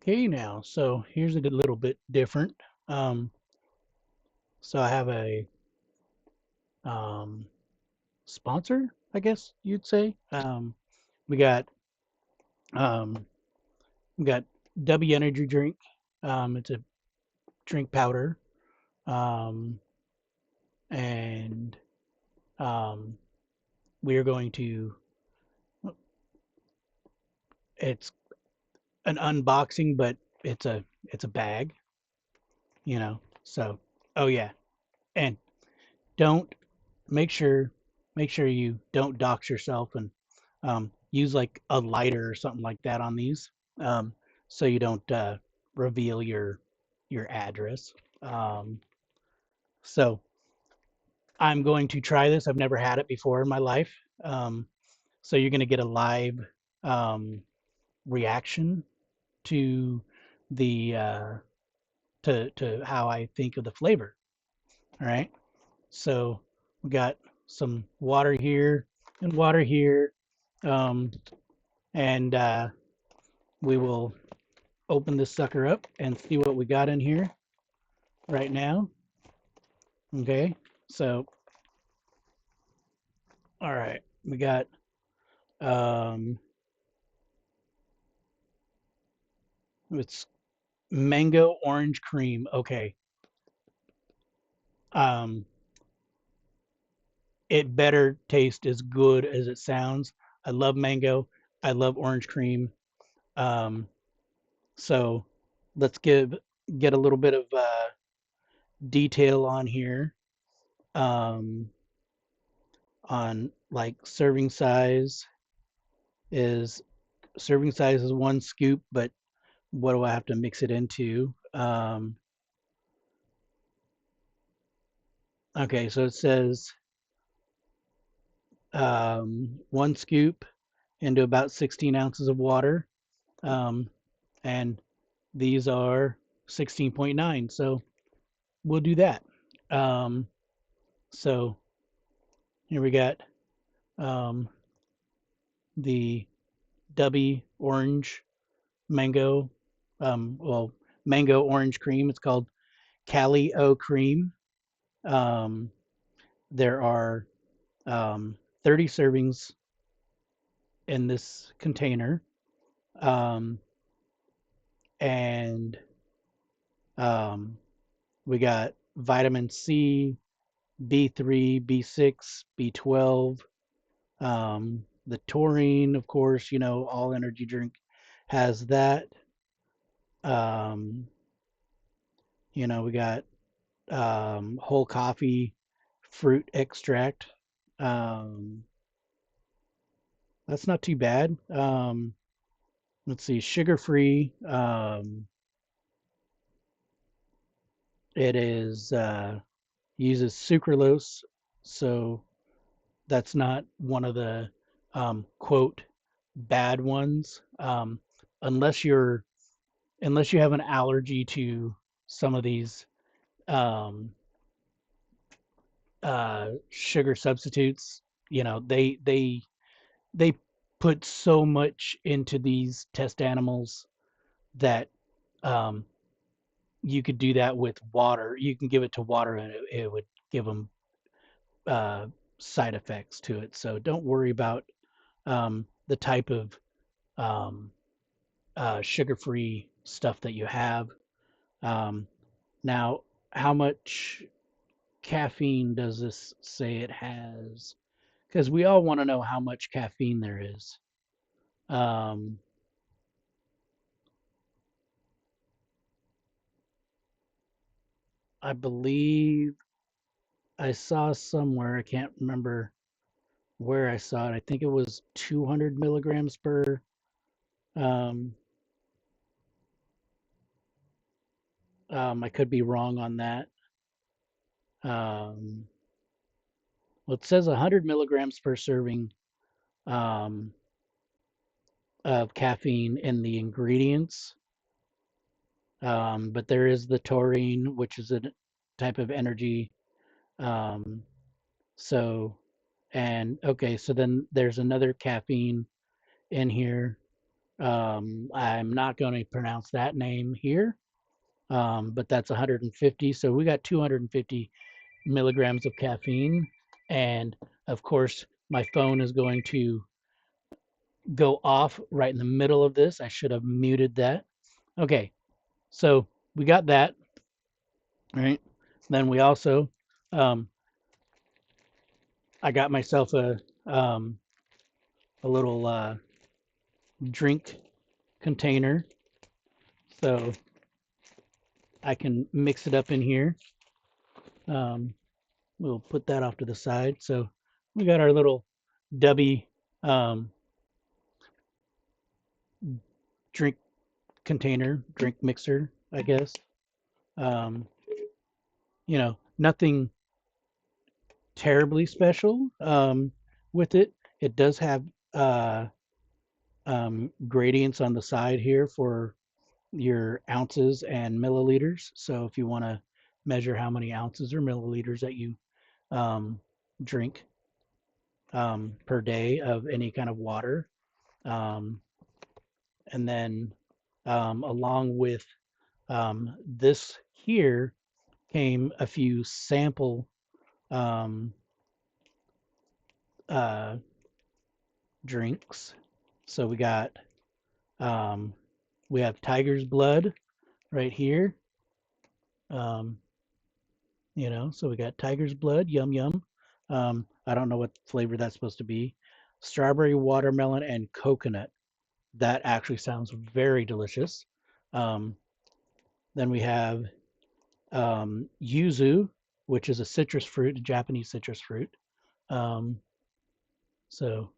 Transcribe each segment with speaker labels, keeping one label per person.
Speaker 1: Okay, now, so here's a good little bit different. Um, so I have a um, sponsor, I guess you'd say. We got um, we got Dubby energy drink. It's a drink powder, um, and um, we are going to. It's an unboxing, but it's a bag, you know. So, oh yeah, and don't make sure make sure you don't dox yourself and use like a lighter or something like that on these, um, so you don't reveal your address. Um, so I'm going to try this. I've never had it before in my life. Um, so you're going to get a live um, reaction to the to how I think of the flavor. All right. So we got some water here and water here. Um, and we will open this sucker up and see what we got in here right now. Okay. So, all right. We got um, it's mango orange cream. Okay. Um, it better taste as good as it sounds. I love mango. I love orange cream. Um, so let's get a little bit of detail on here, um, on like is serving size is 1 scoop, but what do I have to mix it into? Okay, so it says 1 scoop into about 16 ounces of water, um, and these are 16.9. So we'll do that. Um, so here we got um, the Dubby orange mango, well, mango orange cream. It's called Cali O cream. Um, there are 30 servings in this container, um, and um, we got vitamin C, B3, B6, B12, the taurine, of course. All energy drink has that. Um, we got whole coffee fruit extract. Um, that's not too bad. Let's see, sugar free. It is uses sucralose, so that's not one of the quote bad ones, unless you have an allergy to some of these um, sugar substitutes. They put so much into these test animals that um, you could do that with water. You can give it to water and it would give them uh, side effects to it. So don't worry about the type of um, sugar-free stuff that you have. Um, Now, how much caffeine does this say it has? Because we all want to know how much caffeine there is. Um, I believe I saw somewhere, I can't remember where I saw it. I think it was 200 milligrams per. Um, I could be wrong on that. Um, well, it says 100 milligrams per serving um, of caffeine in the ingredients, but there is the taurine, which is a type of energy. Um, so, and okay, so then there's another caffeine in here. I'm not going to pronounce that name here, but that's 150. So we got 250 milligrams of caffeine. And of course, my phone is going to go off right in the middle of this. I should have muted that. Okay, so we got that, right? Then we also, um, I got myself a little drink container, so I can mix it up in here. Um, we'll put that off to the side. So we got our little Dubby um, drink container, drink mixer, I guess. Um, nothing terribly special with it. It does have uh, gradients on the side here for your ounces and milliliters. So if you want to measure how many ounces or milliliters that you um, drink per day of any kind of water, um, and then along with this here came a few sample um, uh, drinks. So um, we have tiger's blood right here. Um, so we got tiger's blood, yum yum. I don't know what flavor that's supposed to be. Strawberry, watermelon, and coconut. That actually sounds very delicious. Um, then we have yuzu, which is a citrus fruit, a Japanese citrus fruit. Um, so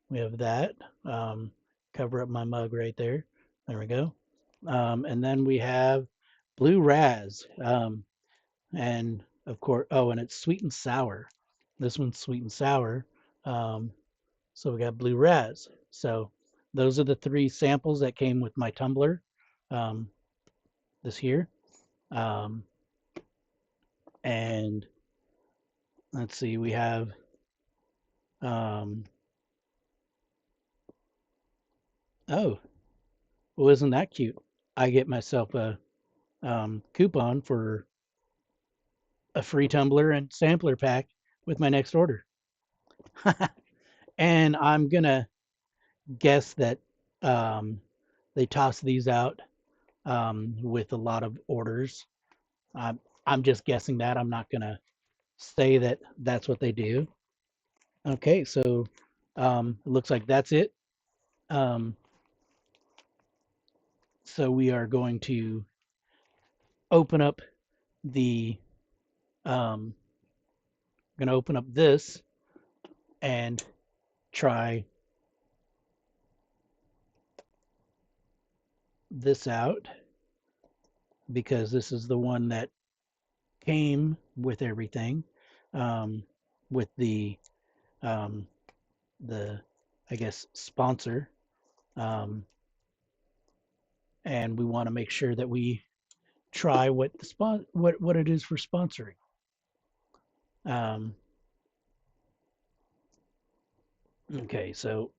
Speaker 1: we have that. Um, cover up my mug right there. There we go. And then we have blue raz. And of course, oh, and it's sweet and sour. This one's sweet and sour. Um, so we got blue raz. So those are the three samples that came with my tumbler. Um, this here. Um, and let's see, we have um, oh, well, isn't that cute? I get myself a coupon for a free tumbler and sampler pack with my next order. And I'm gonna guess that um, they toss these out with a lot of orders. I'm just guessing that. I'm not gonna say that that's what they do. Okay, so it looks like that's it. Um, so we are open up the um, going to open up this and try this out because this is the one that came with everything, um, with um, the I guess sponsor, um, and we want to make sure that we try what it is for sponsoring. Um, okay, so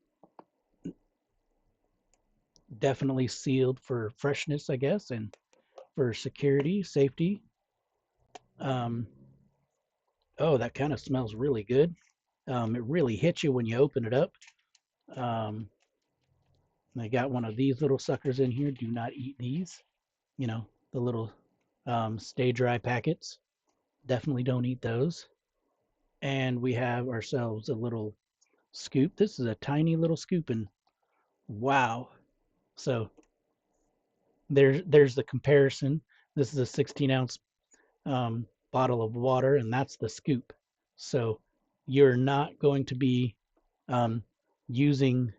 Speaker 1: definitely sealed for freshness, I guess, and for security, safety. Um, oh, that kind of smells really good. It really hits you when you open it up. Um, I got one of these little suckers in here. Do not eat these. The little stay dry packets. Definitely don't eat those. And we have ourselves a little scoop. This is a tiny little scoop, and wow. So there's the comparison. This is a 16-ounce bottle of water, and that's the scoop. So you're not going to be um, using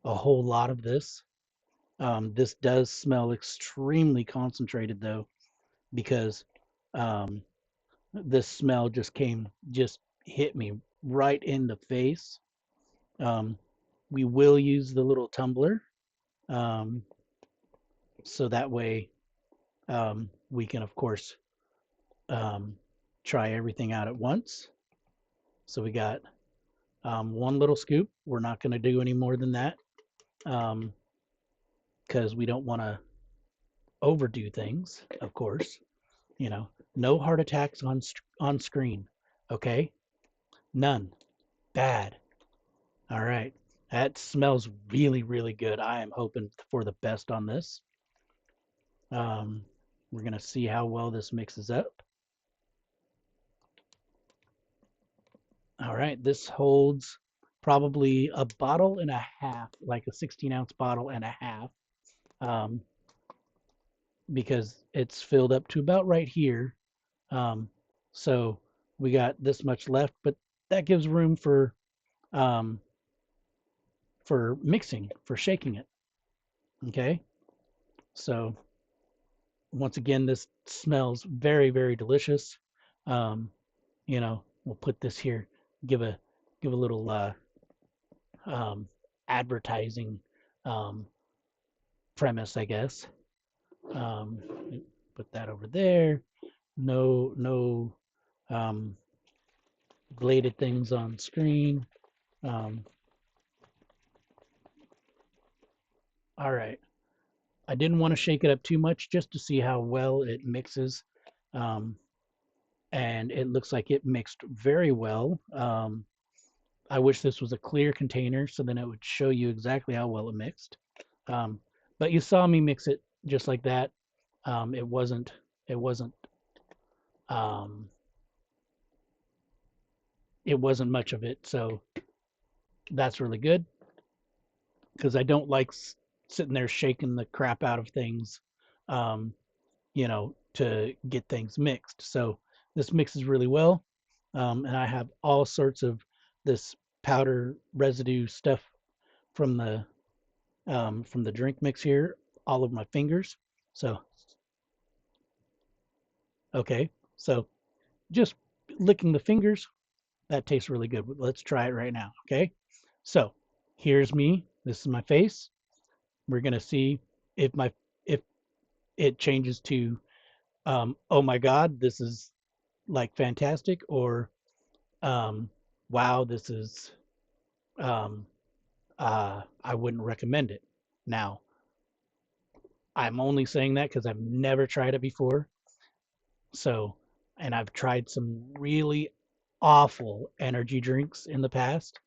Speaker 1: a whole lot of this. This does smell extremely concentrated though, because um, this smell just hit me right in the face. Um, we will use the little tumbler, um, so that way we can, of course, um, try everything out at once. So we got one little scoop. We're not going to do any more than that. Um, because we don't want to overdo things, of course. You know, no heart attacks on screen. Okay, none. Bad. All right. That smells really, really good. I am hoping for the best on this. Um, we're gonna see how well this mixes up. All right, this holds probably a bottle and a half, like a 16-ounce bottle and a half, um, because it's filled up to about right here. Um, so we got this much left, but that gives room um, for mixing, for shaking it. Okay, so once again, this smells very, very delicious. Um, we'll put this here, give a give a little um, advertising um, premise, I guess. Um, put that over there. No um, bladed things on screen. Um, all right. I didn't want to shake it up too much just to see how well it mixes. Um, and it looks like it mixed very well. I wish this was a clear container so then it would show you exactly how well it mixed. Um, but you saw me mix it just like that. Um, it wasn't it wasn't um, it wasn't much of it, so that's really good because I don't like sitting there shaking the crap out of things, um, to get things mixed. So this mixes really well, and I have all sorts of this powder residue stuff from the drink mix here, all over my fingers. So okay, so just licking the fingers, that tastes really good. Let's try it right now. Okay, so here's me. This is my face. We're gonna see if it changes to oh my god, this is like fantastic, or um, wow, this is um, I wouldn't recommend it. Now, I'm only saying that because I've never tried it before. So, and I've tried some really awful energy drinks in the past,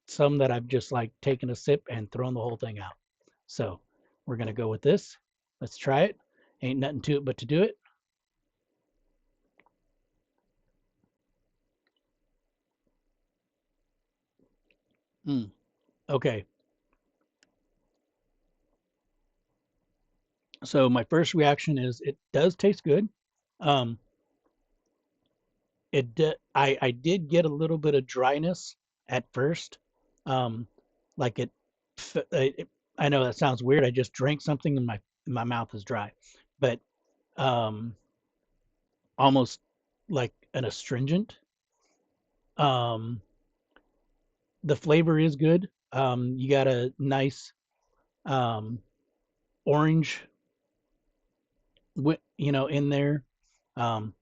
Speaker 1: some that I've just like taken a sip and thrown the whole thing out. So, we're going to go with this. Let's try it. Ain't nothing to it but to do it. Mm, okay. So, my first reaction is it does taste good. Um, I did get a little bit of dryness at first. Um, like I know that sounds weird. I just drank something and my mouth is dry, but um, almost like an astringent. Um, the flavor is good. You got a nice um, orange, in there. Um,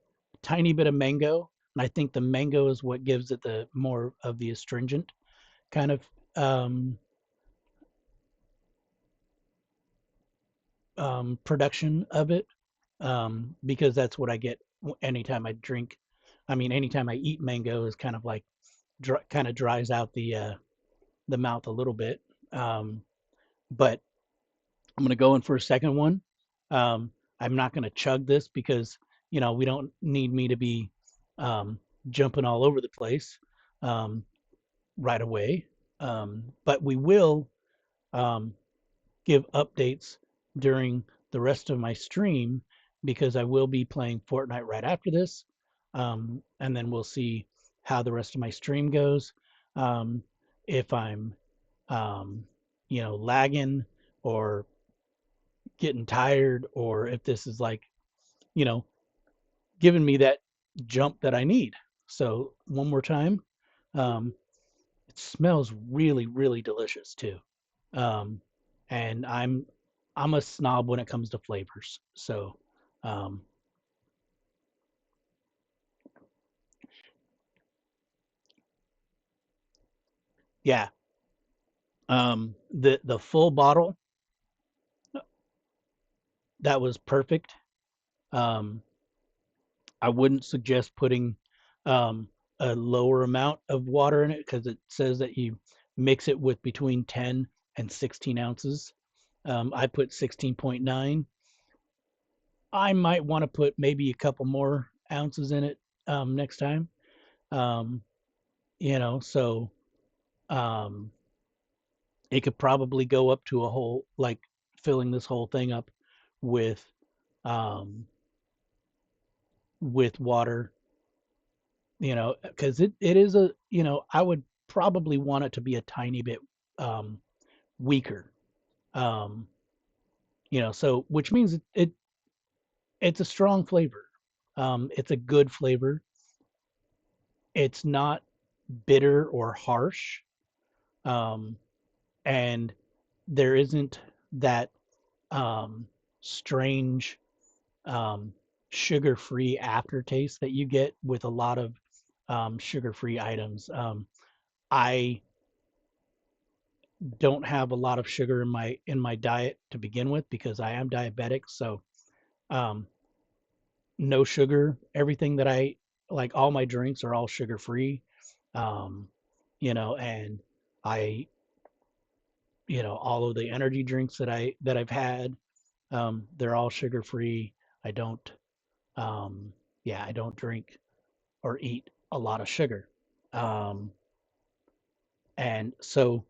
Speaker 1: tiny bit of mango, and I think the mango is what gives it the more of the astringent kind of um, production of it, because that's what I get anytime I drink. I mean, anytime I eat mango is kind of like kind of dries out the mouth a little bit. Um, but I'm gonna go in for a second one. Um, I'm not gonna chug this because we don't need me to be um, jumping all over the place um, right away. But we will um, give updates during the rest of my stream because I will be playing Fortnite right after this. And then we'll see how the rest of my stream goes. Um, if I'm, um, lagging or getting tired, or if this is like, you know, giving me that jump that I need. So, one more time. Um, it smells really, really delicious too. Um, and I'm a snob when it comes to flavors. So, um, yeah, the full bottle that was perfect. Um, I wouldn't suggest putting um, a lower amount of water in it because it says that you mix it with between 10 and 16 ounces. I put 16.9. I might want to put maybe a couple more ounces in it next time. Um, so um, it could probably go up to a whole, like filling this whole thing up with um, with water, because it is I would probably want it to be a tiny bit um, weaker. Um, so which means it's a strong flavor. It's a good flavor. It's not bitter or harsh. Um, and there isn't that um, strange um, sugar-free aftertaste that you get with a lot of sugar-free items. I don't have a lot of sugar in my diet to begin with because I am diabetic. So um, no sugar. Everything that I like, all my drinks are all sugar-free. Um, and I, all of the energy drinks that I've had, they're all sugar-free. I don't, um, yeah, I don't drink or eat a lot of sugar. Um, and so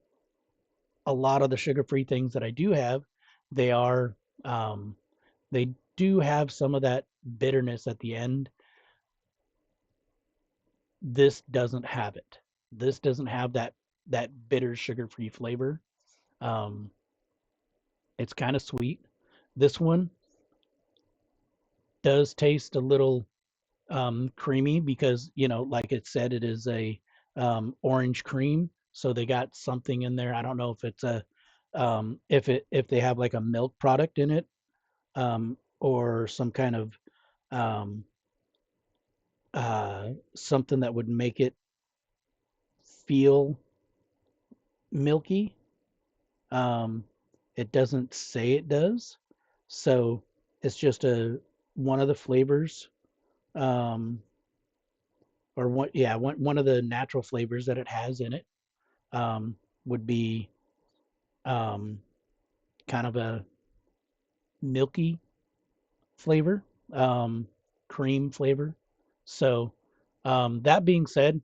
Speaker 1: a lot of the sugar-free things that I do have, they are um, they do have some of that bitterness at the end. This doesn't have it. This doesn't have that bitter sugar-free flavor. Um, it's kind of sweet. This one does taste a little creamy because like it said, it is a orange cream. So they got something in there. I don't know if it's a if they have like a milk product in it, or some kind of um, something that would make it feel milky. Um, it doesn't say it does, so it's just a one of the flavors, um, or one of the natural flavors that it has in it, um, would be um, kind of a milky flavor, um, cream flavor. So that being said,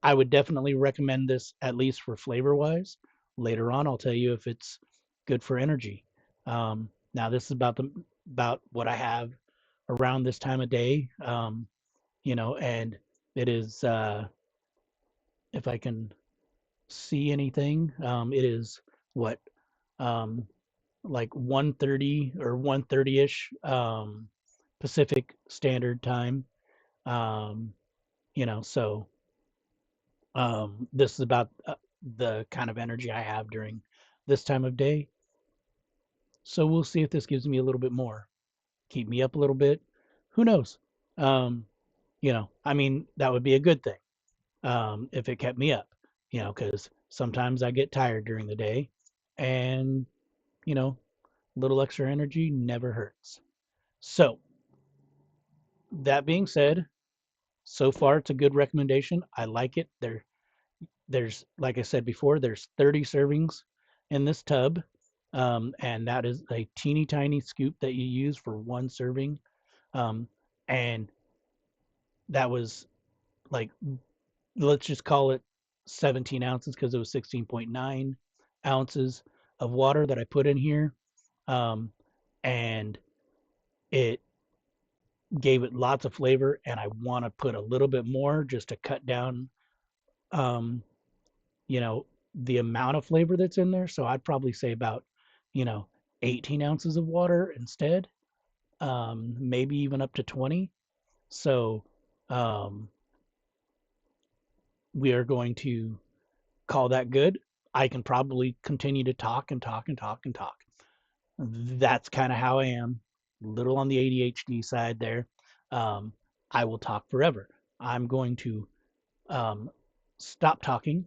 Speaker 1: I would definitely recommend this at least for flavor wise. Later on, I'll tell you if it's good for energy. Now this is about what I have around this time of day. And it is if I can see anything, it is what um, like 1:30 or 1:30ish Pacific Standard Time. Um, so this is about the kind of energy I have during this time of day. So we'll see if this gives me a little bit more. Keep me up a little bit. Who knows? Um, I mean, that would be a good thing if it kept me up, because sometimes I get tired during the day and, you know, a little extra energy never hurts. So, that being said, so far it's a good recommendation. I like it. There's like I said before, there's 30 servings in this tub, and that is a teeny tiny scoop that you use for one serving. Um, and that was like, let's just call it 17 ounces because it was 16.9 ounces of water that I put in here. Um, and it gave it lots of flavor, and I want to put a little bit more just to cut down, um, you know, the amount of flavor that's in there. So I'd probably say about, you know, 18 ounces of water instead, maybe even up to 20. So um, we are going to call that good. I can probably continue to talk and talk and talk and talk. That's kind of how I am. A little on the ADHD side there. Um, I will talk forever. I'm going to um, stop talking.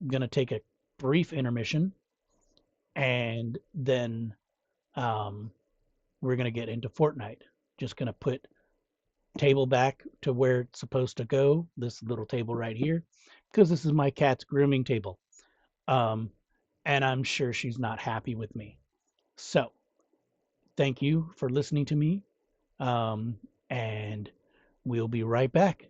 Speaker 1: I'm going to take a brief intermission and then Um, we're gonna get into Fortnite. Just gonna put table back to where it's supposed to go. This little table right here, because this is my cat's grooming table. Um, and I'm sure she's not happy with me. So thank you for listening to me. Um, and we'll be right back.